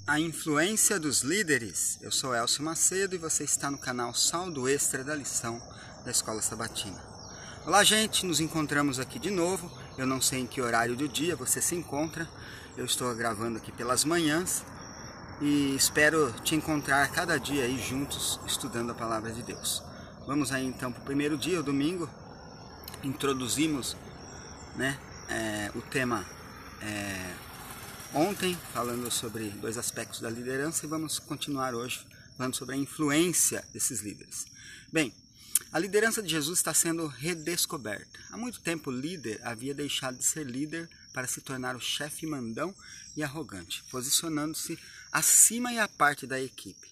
A influência dos líderes. Eu sou Elcio Macedo e você está no canal Saldo Extra da lição da Escola Sabatina. Olá, gente, nos encontramos aqui de novo. Eu não sei em que horário do dia você se encontra. Eu estou gravando aqui pelas manhãs e espero te encontrar cada dia aí juntos estudando a Palavra de Deus. Vamos aí então para o primeiro dia, o domingo. Introduzimos o tema ontem, falando sobre dois aspectos da liderança, e vamos continuar hoje falando sobre a influência desses líderes. Bem, a liderança de Jesus está sendo redescoberta. Há muito tempo o líder havia deixado de ser líder para se tornar o chefe mandão e arrogante, posicionando-se acima e à parte da equipe.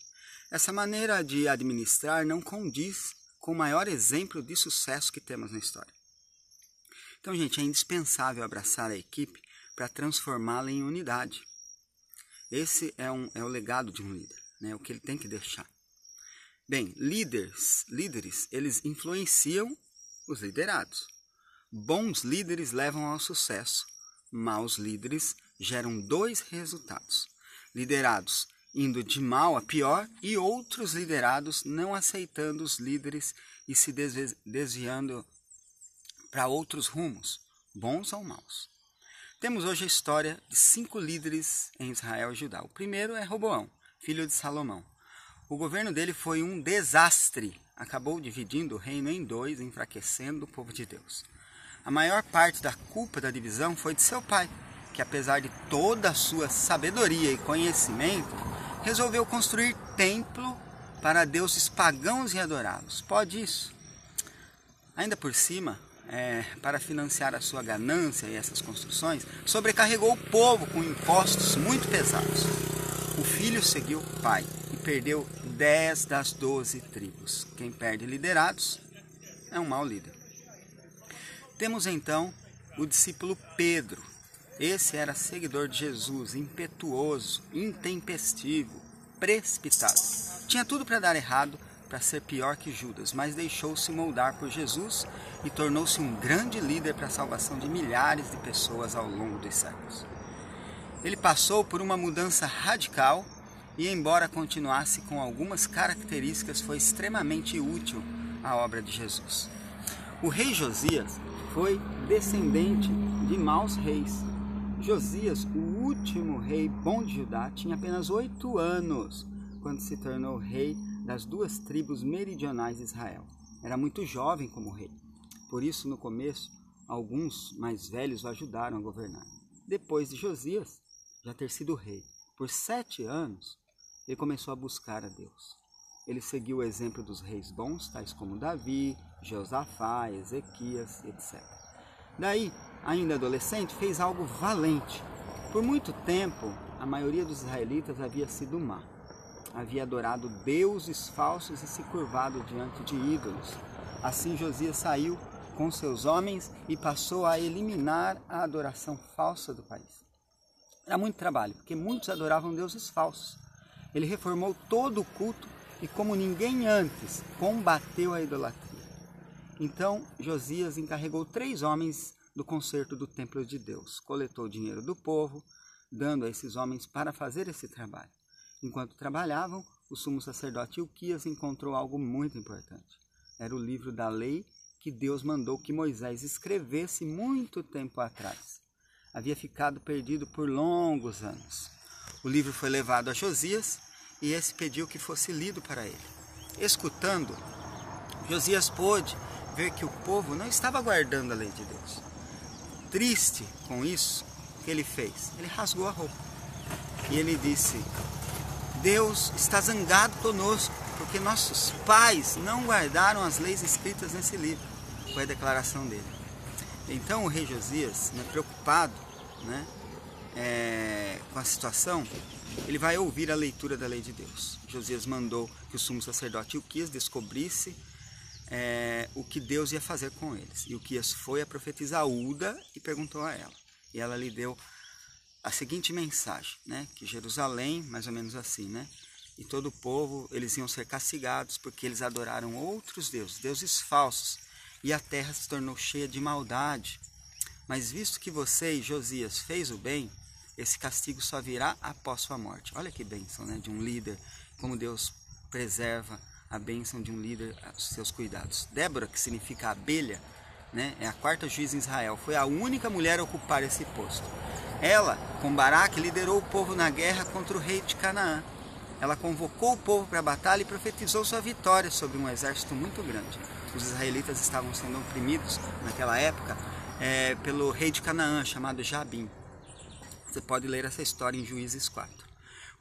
Essa maneira de administrar não condiz com o maior exemplo de sucesso que temos na história. Então, gente, é indispensável abraçar a equipe para transformá-la em unidade. Esse é o legado de um líder, o que ele tem que deixar. Bem, líderes, eles influenciam os liderados. Bons líderes levam ao sucesso. Maus líderes geram dois resultados: liderados indo de mal a pior e outros liderados não aceitando os líderes e se desviando para outros rumos, bons ou maus. Temos hoje a história de 5 líderes em Israel e Judá. O primeiro é Roboão, filho de Salomão. O governo dele foi um desastre. Acabou dividindo o reino em dois, enfraquecendo o povo de Deus. A maior parte da culpa da divisão foi de seu pai, que apesar de toda a sua sabedoria e conhecimento, resolveu construir templo para deuses pagãos e adorá-los. Pode isso? Ainda por cima, para financiar a sua ganância e essas construções, sobrecarregou o povo com impostos muito pesados. O filho seguiu o pai e perdeu 10 das 12 tribos. Quem perde liderados é um mau líder. Temos então o discípulo Pedro. Esse era seguidor de Jesus, impetuoso, intempestivo, precipitado. Tinha tudo para dar errado, para ser pior que Judas, mas deixou-se moldar por Jesus e tornou-se um grande líder para a salvação de milhares de pessoas ao longo dos séculos. Ele passou por uma mudança radical e, embora continuasse com algumas características, foi extremamente útil à obra de Jesus. O rei Josias foi descendente de maus reis. Josias, o último rei bom de Judá, tinha apenas 8 anos quando se tornou rei das 2 tribos meridionais de Israel. Era muito jovem como rei. Por isso, no começo, alguns mais velhos o ajudaram a governar. Depois de Josias já ter sido rei por 7 anos, ele começou a buscar a Deus. Ele seguiu o exemplo dos reis bons, tais como Davi, Josafá, Ezequias, etc. Daí, ainda adolescente, fez algo valente. Por muito tempo, a maioria dos israelitas havia sido má. Havia adorado deuses falsos e se curvado diante de ídolos. Assim Josias saiu com seus homens e passou a eliminar a adoração falsa do país. Era muito trabalho, porque muitos adoravam deuses falsos. Ele reformou todo o culto e, como ninguém antes, combateu a idolatria. Então Josias encarregou 3 homens do conserto do templo de Deus. Coletou o dinheiro do povo, dando a esses homens para fazer esse trabalho. Enquanto trabalhavam, o sumo sacerdote Ilquias encontrou algo muito importante. Era o livro da lei que Deus mandou que Moisés escrevesse muito tempo atrás. Havia ficado perdido por longos anos. O livro foi levado a Josias e esse pediu que fosse lido para ele. Escutando, Josias pôde ver que o povo não estava guardando a lei de Deus. Triste com isso, o que ele fez? Ele rasgou a roupa e ele disse: Deus está zangado conosco, porque nossos pais não guardaram as leis escritas nesse livro. Foi a declaração dele. Então o rei Josias, preocupado com a situação, ele vai ouvir a leitura da lei de Deus. Josias mandou que o sumo sacerdote Ilquias descobrisse o que Deus ia fazer com eles. Ilquias foi a profetisa Uda e perguntou a ela. E ela lhe deu a seguinte mensagem, que Jerusalém, mais ou menos assim, e todo o povo, eles iam ser castigados porque eles adoraram outros deuses, deuses falsos, e a terra se tornou cheia de maldade. Mas visto que você, Josias, fez o bem, esse castigo só virá após sua morte. Olha que bênção, né? De um líder, como Deus preserva a bênção de um líder aos seus cuidados. Débora, que significa abelha, né? É a quarta juíza em Israel, foi a única mulher a ocupar esse posto. Ela, com Baraque, liderou o povo na guerra contra o rei de Canaã. Ela convocou o povo para a batalha e profetizou sua vitória sobre um exército muito grande. Os israelitas estavam sendo oprimidos naquela época pelo rei de Canaã, chamado Jabim. Você pode ler essa história em Juízes 4.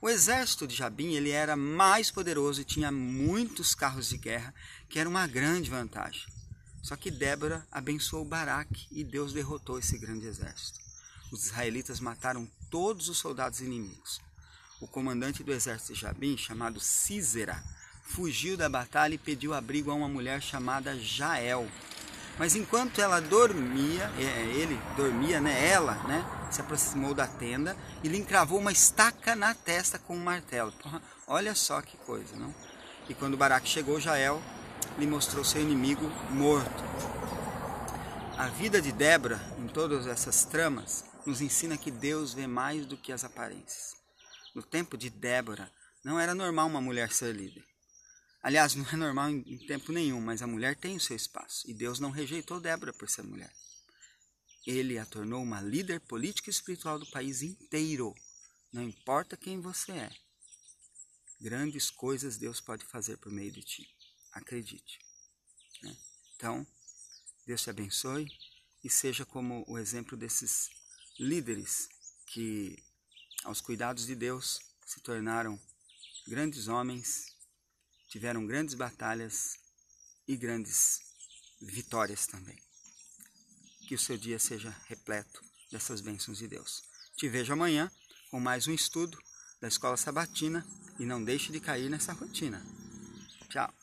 O exército de Jabim ele era mais poderoso e tinha muitos carros de guerra, que era uma grande vantagem. Só que Débora abençoou Baraque e Deus derrotou esse grande exército. Os israelitas mataram todos os soldados inimigos. O comandante do exército de Jabim, chamado Sísera, fugiu da batalha e pediu abrigo a uma mulher chamada Jael. Mas enquanto ela dormia, ela se aproximou da tenda e lhe encravou uma estaca na testa com um martelo. Olha só que coisa, não? E quando Baraque chegou, Jael lhe mostrou seu inimigo morto. A vida de Débora, em todas essas tramas, nos ensina que Deus vê mais do que as aparências. No tempo de Débora, não era normal uma mulher ser líder. Aliás, não é normal em tempo nenhum, mas a mulher tem o seu espaço. E Deus não rejeitou Débora por ser mulher. Ele a tornou uma líder política e espiritual do país inteiro. Não importa quem você é. Grandes coisas Deus pode fazer por meio de ti. Acredite. Né? Então, Deus te abençoe e seja como o exemplo desses líderes que, aos cuidados de Deus, se tornaram grandes homens, tiveram grandes batalhas e grandes vitórias também. Que o seu dia seja repleto dessas bênçãos de Deus. Te vejo amanhã com mais um estudo da Escola Sabatina e não deixe de cair nessa rotina. Tchau!